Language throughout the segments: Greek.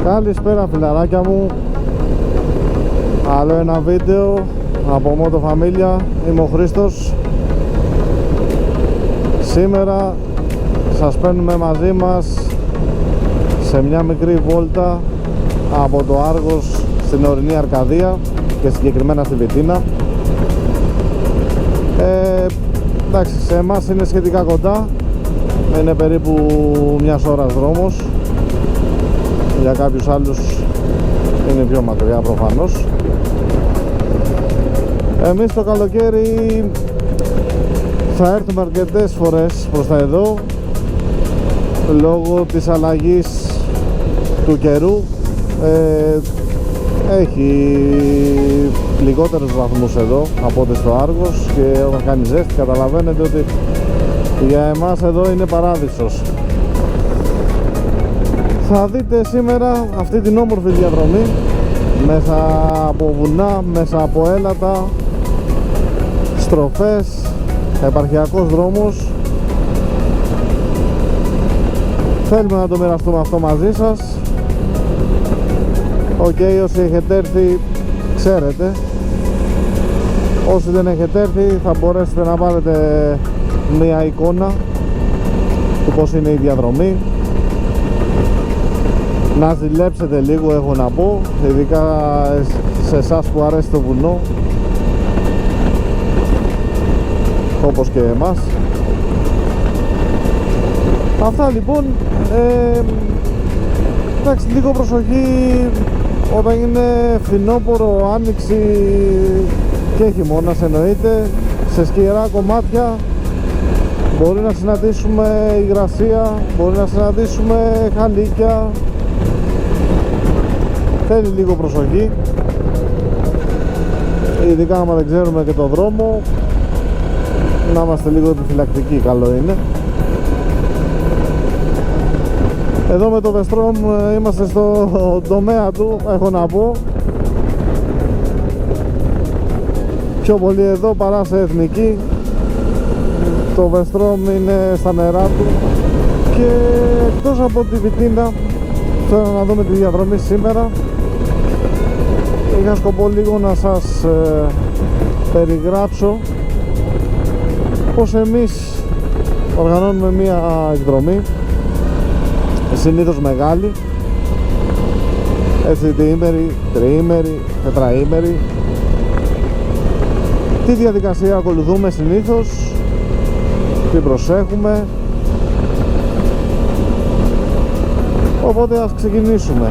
Καλησπέρα φιλαράκια μου. Άλλο ένα βίντεο από Moto Familia. Είμαι ο Χρήστος. Σήμερα σας παίρνουμε μαζί μας σε μια μικρή βόλτα από το Άργος στην ορεινή Αρκαδία και συγκεκριμένα στη Βιτίνα. Εντάξει, σε εμάς είναι σχετικά κοντά, είναι περίπου μιας ώρας δρόμος. Για κάποιους άλλους είναι πιο μακριά προφανώς. Εμείς το καλοκαίρι θα έρθουμε αρκετές φορές προς τα εδώ λόγω της αλλαγής του καιρού. Έχει λιγότερους βαθμούς εδώ από ό,τι στο Άργος και όταν κάνει ζέστη καταλαβαίνετε ότι για εμάς εδώ είναι παράδεισος. Θα δείτε σήμερα αυτή την όμορφη διαδρομή μέσα από βουνά, μέσα από έλατα, στροφές, επαρχιακός δρόμος. Θέλουμε να το μοιραστούμε αυτό μαζί σας. Όσοι έχετε έρθει ξέρετε, όσοι δεν έχετε έρθει θα μπορέσετε να πάρετε μία εικόνα του πως είναι η διαδρομή, να ζηλέψετε λίγο, έχω να πω, ειδικά σε εσάς που αρέσει το βουνό όπως και εμάς. Αυτά λοιπόν. Εντάξει, λίγο προσοχή όταν είναι φθινόπωρο, άνοιξη και χειμώνας εννοείται. Σε σκιερά κομμάτια μπορεί να συναντήσουμε υγρασία, μπορεί να συναντήσουμε χαλίκια. Θέλει λίγο προσοχή, ειδικά άμα δεν ξέρουμε και το δρόμο, να είμαστε λίγο επιφυλακτικοί, καλό είναι. Εδώ με το Vestrom είμαστε στο τομέα του, έχω να πω, πιο πολύ εδώ παρά σε εθνική. Το Vestrom είναι στα νερά του και εκτός από τη Βιτίνα θέλω να δούμε τη διαδρομή σήμερα. Είχα σκοπό λίγο να σας περιγράψω πως εμείς οργανώνουμε μία εκδρομή, συνήθως μεγάλη, έτσι διήμερη, τριήμερη, τετραήμερη. Τι διαδικασία ακολουθούμε συνήθως, τι προσέχουμε, οπότε ας ξεκινήσουμε.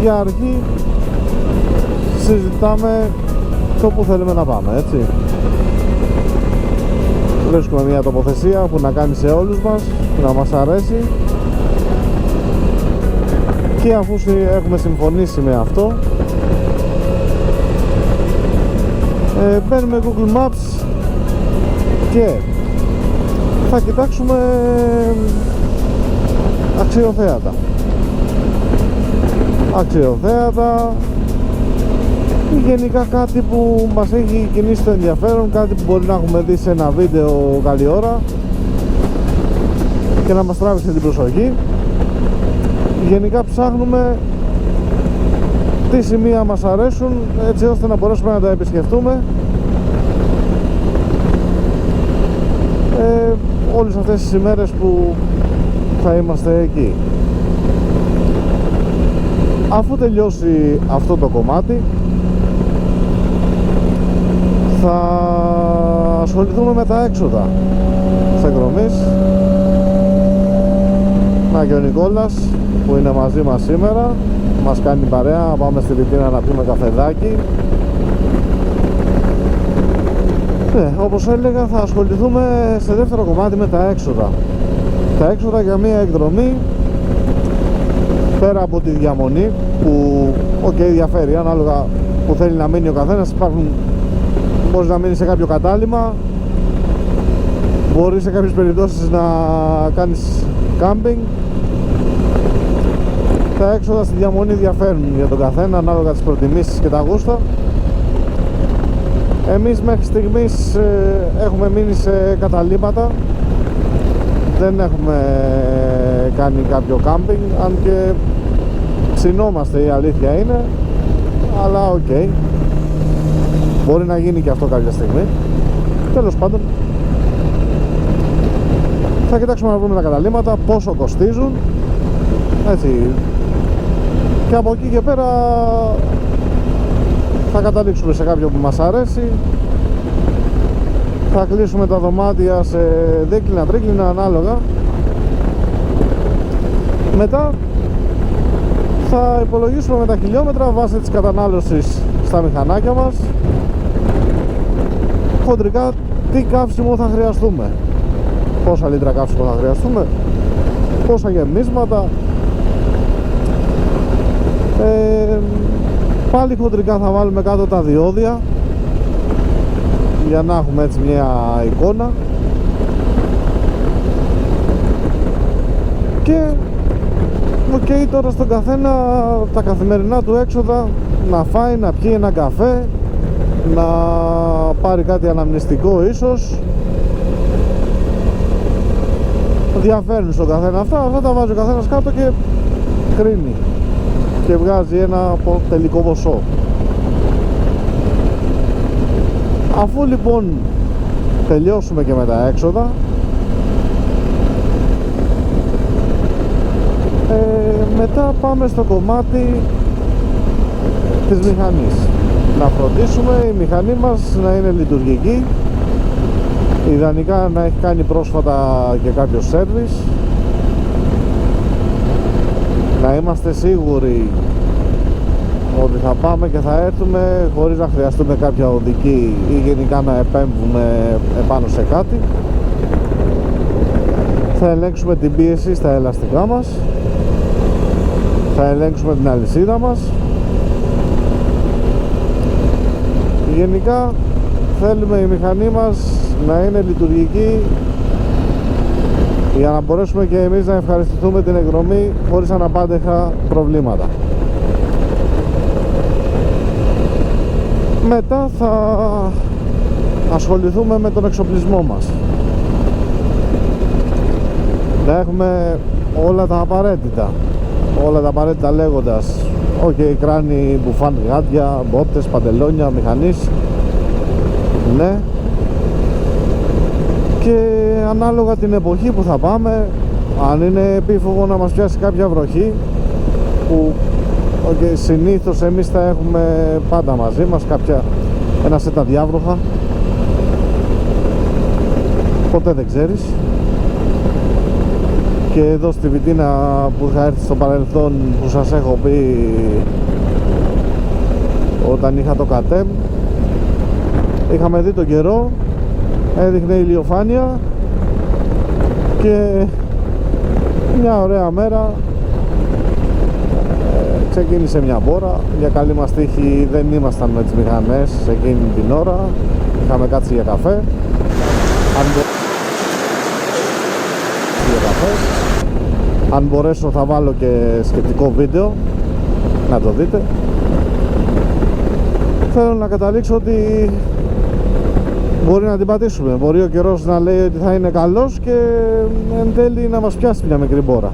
Για αρχή συζητάμε το που θέλουμε να πάμε, έτσι. Βρίσκουμε μια τοποθεσία που να κάνει σε όλους μας, να μας αρέσει, και αφού έχουμε συμφωνήσει με αυτό, μπαίνουμε Google Maps και θα κοιτάξουμε αξιοθέατα ή γενικά κάτι που μας έχει κινήσει το ενδιαφέρον, κάτι που μπορεί να έχουμε δει σε ένα βίντεο καλή ώρα και να μας τράβηξε την προσοχή. Γενικά ψάχνουμε τι σημεία μας αρέσουν, έτσι ώστε να μπορέσουμε να τα επισκεφτούμε όλες αυτές τις ημέρες που θα είμαστε εκεί. Αφού τελειώσει αυτό το κομμάτι θα ασχοληθούμε με τα έξοδα της εκδρομής. Να και ο Νικόλας που είναι μαζί μας σήμερα μας κάνει παρέα, πάμε στη Βιτίνα να πιούμε καφεδάκι. Όπως έλεγα, θα ασχοληθούμε σε δεύτερο κομμάτι με τα έξοδα. Τα έξοδα για μια εκδρομή, πέρα από τη διαμονή που διαφέρει ανάλογα που θέλει να μείνει ο καθένας. Μπορείς να μείνει σε κάποιο κατάλημα, μπορεί σε κάποιες περιπτώσεις να κάνεις κάμπινγκ. Τα έξοδα στη διαμονή διαφέρουν για τον καθένα ανάλογα τις προτιμήσεις και τα γούστα. Εμείς μέχρι στιγμής έχουμε μείνει σε καταλύματα, δεν έχουμε κάνει κάποιο κάμπινγκ, αν και ψινόμαστε, η αλήθεια είναι, αλλά οκ. Μπορεί να γίνει και αυτό κάποια στιγμή. Τέλος πάντων, θα κοιτάξουμε να βρούμε τα καταλήμματα, πόσο κοστίζουν, έτσι, και από εκεί και πέρα θα καταλήξουμε σε κάποιο που μας αρέσει. Θα κλείσουμε τα δωμάτια σε δίκλινα, τρίκλινα ανάλογα. Μετά θα υπολογίσουμε με τα χιλιόμετρα βάσει της κατανάλωσης στα μηχανάκια μας, χοντρικά τι καύσιμο θα χρειαστούμε, πόσα λίτρα καύσιμο θα χρειαστούμε, πόσα γεμίσματα. Πάλι χοντρικά θα βάλουμε κάτω τα διόδια για να έχουμε έτσι μια εικόνα. Και οκ, τώρα στον καθένα τα καθημερινά του έξοδα, να φάει, να πιει ένα καφέ, να πάρει κάτι αναμνηστικό ίσως. Διαφέρουν στον καθένα αυτά τα βάζει ο καθένας κάτω και κρίνει και βγάζει ένα τελικό ποσό. Αφού λοιπόν τελειώσουμε και με τα έξοδα, μετά πάμε στο κομμάτι της μηχανής. Να φροντίσουμε η μηχανή μας να είναι λειτουργική, ιδανικά να έχει κάνει πρόσφατα και κάποιο σέρβις, να είμαστε σίγουροι ότι θα πάμε και θα έρθουμε χωρίς να χρειαστούμε κάποια οδική ή γενικά να επέμβουμε επάνω σε κάτι. Θα ελέγξουμε την πίεση στα ελαστικά μας, θα ελέγξουμε την αλυσίδα μας. Γενικά θέλουμε η μηχανή μας να είναι λειτουργική για να μπορέσουμε και εμείς να ευχαριστηθούμε την εκδρομή χωρίς αναπάντεχα προβλήματα. Μετά θα ασχοληθούμε με τον εξοπλισμό μας, να έχουμε όλα τα απαραίτητα λέγοντας κράνη, μπουφάν, γάντια, μπότες, παντελόνια μηχανής, ναι, και ανάλογα την εποχή που θα πάμε, αν είναι επίφοβο να μας πιάσει κάποια βροχή, που συνήθως εμείς θα έχουμε πάντα μαζί μας ένα σετ αδιάβροχα, ποτέ δεν ξέρεις. Και εδώ στη Βιτίνα που είχα έρθει στο παρελθόν, που σας έχω πει όταν είχα το κατέμ, είχαμε δει τον καιρό, έδειχνε ηλιοφάνεια και μια ωραία μέρα ξεκίνησε μια μπόρα. Για καλή μας τύχη δεν ήμασταν με τις μηχανές εκείνη την ώρα, είχαμε κάτσει για καφέ. Αν μπορέσω θα βάλω και σκεπτικό βίντεο να το δείτε. Θέλω να καταλήξω ότι μπορεί να την πατήσουμε. Μπορεί ο καιρός να λέει ότι θα είναι καλός και εν τέλει να μας πιάσει μια μικρή μπόρα.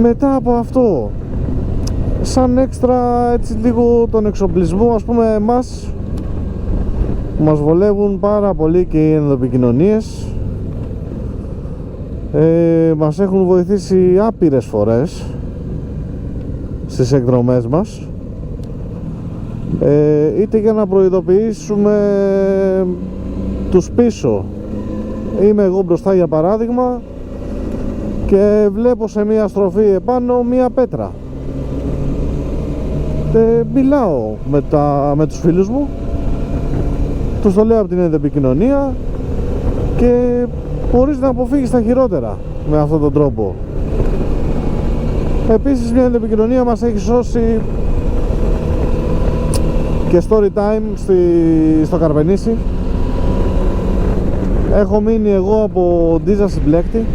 Μετά από αυτό, σαν έξτρα έτσι λίγο τον εξοπλισμό, ας πούμε εμάς μας βολεύουν πάρα πολύ και οι ενδοεπικοινωνίες. Μας έχουν βοηθήσει άπειρες φορές στις εκδρομές μας, είτε για να προειδοποιήσουμε τους πίσω. Είμαι εγώ μπροστά για παράδειγμα και βλέπω σε μία στροφή επάνω μία πέτρα, μιλάω με τους φίλους μου, τους το λέω από την ενδοεπικοινωνία και μπορείς να αποφύγεις τα χειρότερα με αυτόν τον τρόπο. Επίσης μια ενδοεπικοινωνία μας έχει σώσει και story time στο Καρπενήσι. Έχω μείνει εγώ από Ντίζα συμπλέκτη.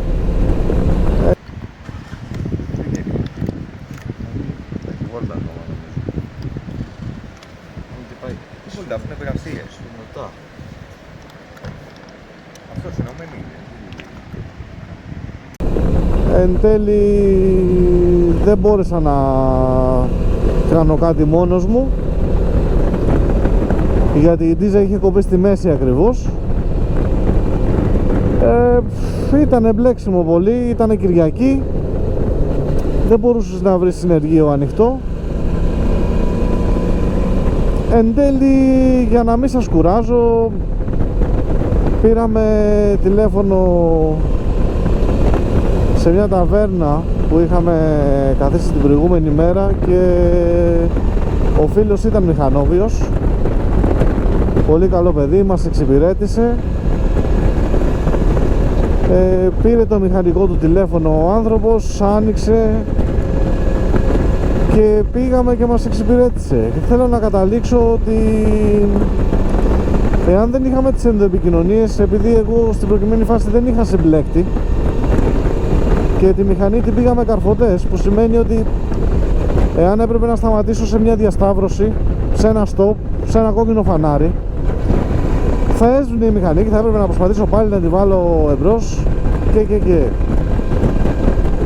Αφού είναι γραφείες. Εν τέλει δεν μπόρεσα να κάνω κάτι μόνος μου, γιατί η ντίζα είχε κοπεί στη μέση ακριβώς. Ήταν μπλέξιμο πολύ, ήταν Κυριακή, δεν μπορούσες να βρεις συνεργείο ανοιχτό. Εν τέλει, για να μην σας κουράζω, πήραμε τηλέφωνο σε μια ταβέρνα που είχαμε καθίσει την προηγούμενη μέρα και ο φίλος ήταν μηχανόβιος, πολύ καλό παιδί, μας εξυπηρέτησε. Πήρε το μηχανικό του τηλέφωνο ο άνθρωπος, άνοιξε και πήγαμε και μας εξυπηρέτησε. Και θέλω να καταλήξω ότι εάν δεν είχαμε τις ενδοεπικοινωνίες, επειδή εγώ στην προκειμένη φάση δεν είχα συμπλέκτη και τη μηχανή την πήγαμε καρφωτές, που σημαίνει ότι εάν έπρεπε να σταματήσω σε μια διασταύρωση, σε ένα stop, σε ένα κόκκινο φανάρι, θα έσβηνε η μηχανή και θα έπρεπε να προσπαθήσω πάλι να τη βάλω εμπρός και.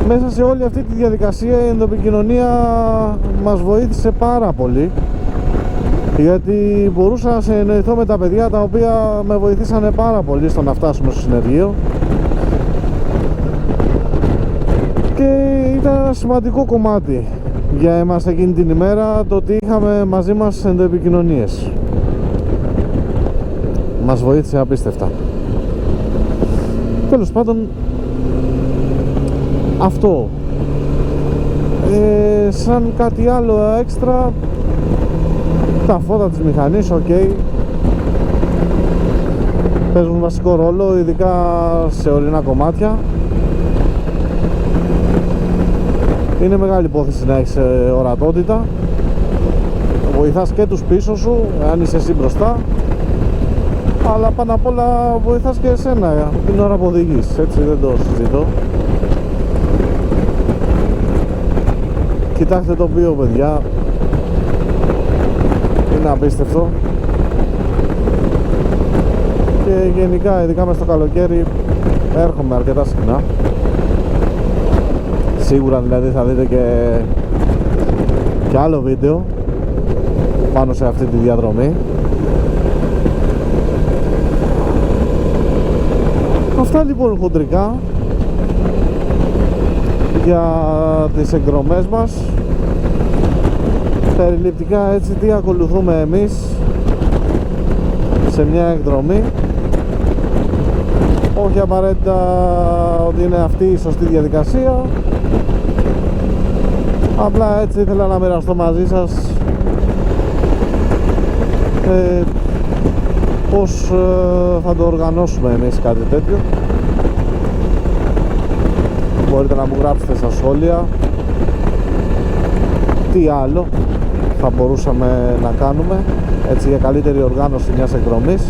Μέσα σε όλη αυτή τη διαδικασία η ενδοεπικοινωνία μας βοήθησε πάρα πολύ, γιατί μπορούσα να συνεννοηθώ με τα παιδιά τα οποία με βοηθήσανε πάρα πολύ στο να φτάσουμε στο συνεργείο, και ήταν ένα σημαντικό κομμάτι για εμάς εκείνη την ημέρα το ότι είχαμε μαζί μας ενδοεπικοινωνίες. Μας βοήθησε απίστευτα. Τέλος πάντων, αυτό. Σαν κάτι άλλο έξτρα, τα φώτα της μηχανής, ok, παίζουν βασικό ρόλο, ειδικά σε ορεινά κομμάτια. Είναι μεγάλη υπόθεση να έχεις ορατότητα. Βοηθάς και τους πίσω σου, αν είσαι εσύ μπροστά, αλλά πάνω απ' όλα βοηθάς και εσένα την ώρα που οδηγείς, έτσι δεν το συζητώ. Κοιτάξτε το οποίο, παιδιά, είναι απίστευτο. Και γενικά, ειδικά μες στο καλοκαίρι, έρχομαι αρκετά συχνά. Σίγουρα δηλαδή θα δείτε και άλλο βίντεο πάνω σε αυτή τη διαδρομή. Αυτά λοιπόν χοντρικά για τις εκδρομές μας. Περιληπτικά έτσι τι ακολουθούμε εμείς σε μια εκδρομή. Όχι απαραίτητα ότι είναι αυτή η σωστή διαδικασία, απλά έτσι ήθελα να μοιραστώ μαζί σας πώς θα το οργανώσουμε εμείς κάτι τέτοιο. Μπορείτε να μου γράψετε στα σχόλια τι άλλο θα μπορούσαμε να κάνουμε έτσι για καλύτερη οργάνωση μιας εκδρομής.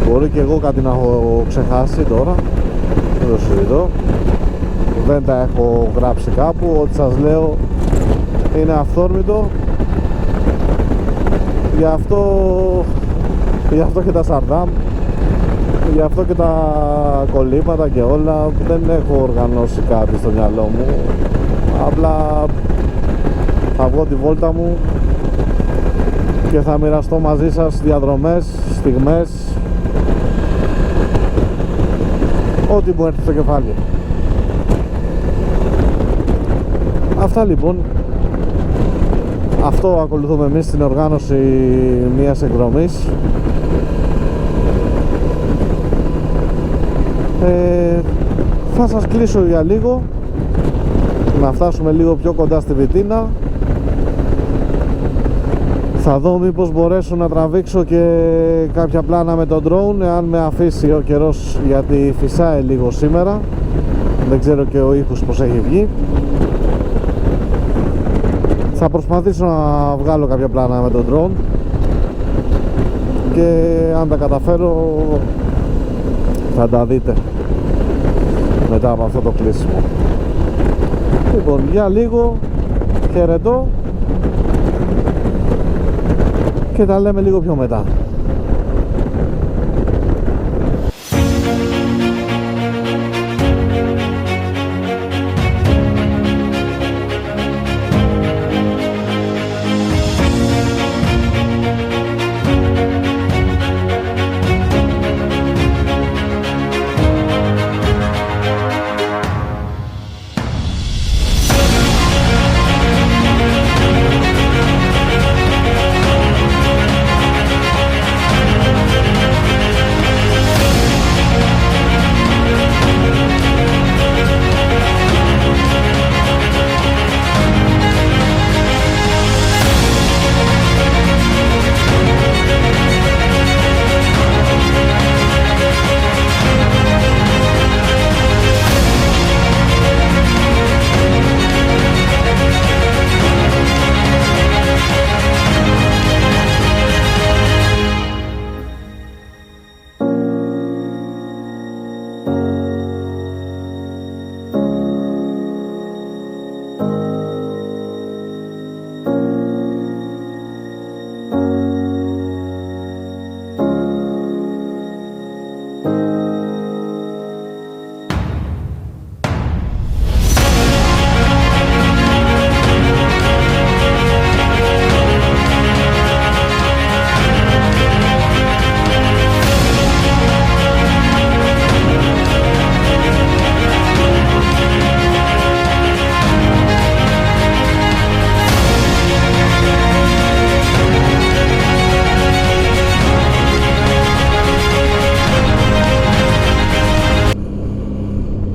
Μπορεί και εγώ κάτι να έχω ξεχάσει τώρα, δεν το συζητώ, δεν τα έχω γράψει κάπου. Ό,τι σας λέω είναι αυθόρμητο, γι' αυτό και τα σαρδάμ, γι' αυτό και τα κολλήματα και όλα. Δεν έχω οργανώσει κάτι στο μυαλό μου, απλά θα βγω τη βόλτα μου και θα μοιραστώ μαζί σας διαδρομές, στιγμές, ό,τι μου έρθει στο κεφάλι. Αυτά λοιπόν. Αυτό ακολουθούμε εμείς στην οργάνωση μιας εκδρομής. Θα σας κλείσω για λίγο, να φτάσουμε λίγο πιο κοντά στη Βιτίνα. Θα δω μήπως μπορέσω να τραβήξω και κάποια πλάνα με τον drone, εάν με αφήσει ο καιρός, γιατί φυσάει λίγο σήμερα. Δεν ξέρω και ο ήχος πως έχει βγει. Θα προσπαθήσω να βγάλω κάποια πλάνα με τον drone και αν τα καταφέρω θα τα δείτε μετά από αυτό το κλείσιμο. Λοιπόν, για λίγο, χαιρετώ και τα λέμε λίγο πιο μετά.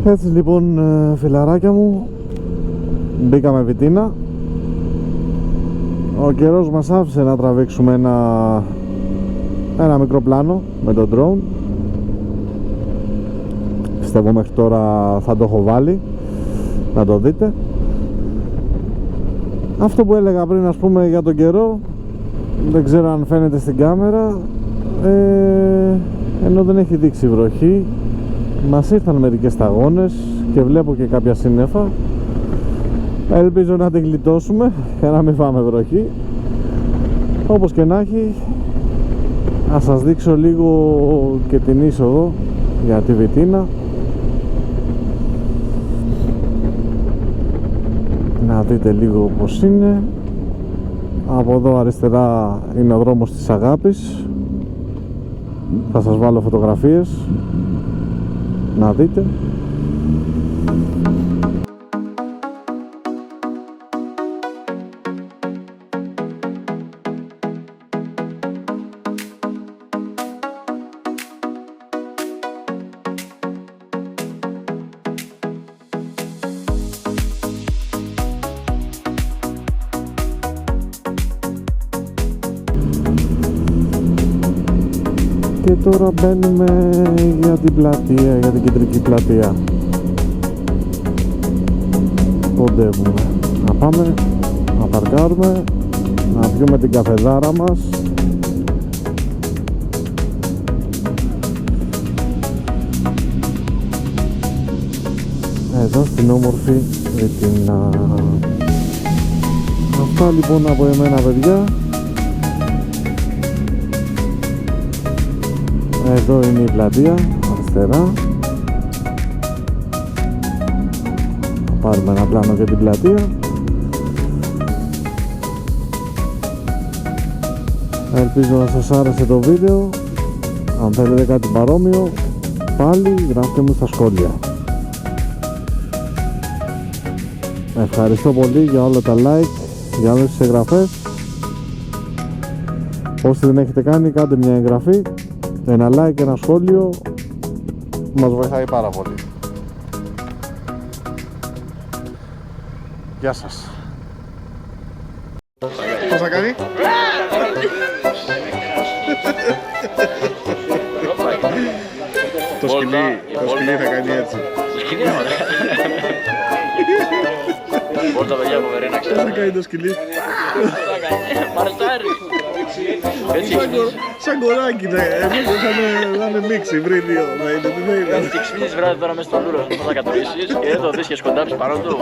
Έτσι λοιπόν, φιλαράκια μου, μπήκαμε Βιτίνα. Ο καιρός μας άφησε να τραβήξουμε ένα μικρό πλάνο με το drone. Πιστεύω μέχρι τώρα θα το έχω βάλει, να το δείτε. Αυτό που έλεγα πριν, ας πούμε, για τον καιρό, δεν ξέρω αν φαίνεται στην κάμερα, ενώ δεν έχει δείξει βροχή, μας ήρθαν μερικές σταγόνες και βλέπω και κάποια σύννεφα. Ελπίζω να την γλιτώσουμε για να μην φάμε βροχή. Όπως και να έχει, ας σας δείξω λίγο και την είσοδο για τη Βιτίνα. Να δείτε λίγο πως είναι. Από εδώ αριστερά είναι ο δρόμος της Αγάπης. Θα σας βάλω φωτογραφίες να δείτε. Και τώρα μπαίνουμε για την πλατεία, για την κεντρική πλατεία. Κοντεύουμε. Να πάμε, να παρκάρουμε, να πιούμε την καφεδάρα μας. Εδώ στην όμορφη Βιτίνα. Αυτά λοιπόν από εμένα, παιδιά. Εδώ είναι η πλατεία, αριστερά. Θα πάρουμε ένα πλάνο για την πλατεία. Ελπίζω να σας άρεσε το βίντεο. Αν θέλετε κάτι παρόμοιο, πάλι γράφτε μου στα σχόλια. Ευχαριστώ πολύ για όλα τα like, για όλες τις εγγραφές. Όσοι δεν έχετε κάνει, κάντε μια εγγραφή. Ένα like και ένα σχόλιο μας βοηθάει πάρα πολύ. Γεια σας. Πώς θα κάνει? Το σκυλί θα κάνει έτσι. Το σκυλί είναι ωραία. Πώς τα παιδιά από Βερένα ξέρω. Πώς θα κάνει το σκυλί? Μαρστάρι. Σαν κοράκι θα είναι μίξη, βρύδιο. Έτσι ξυπνήσεις βράδυ τώρα μέσα στο λούρο, θα τα κατουρίσεις και εδώ δεις και σκοντάψεις πάνω του.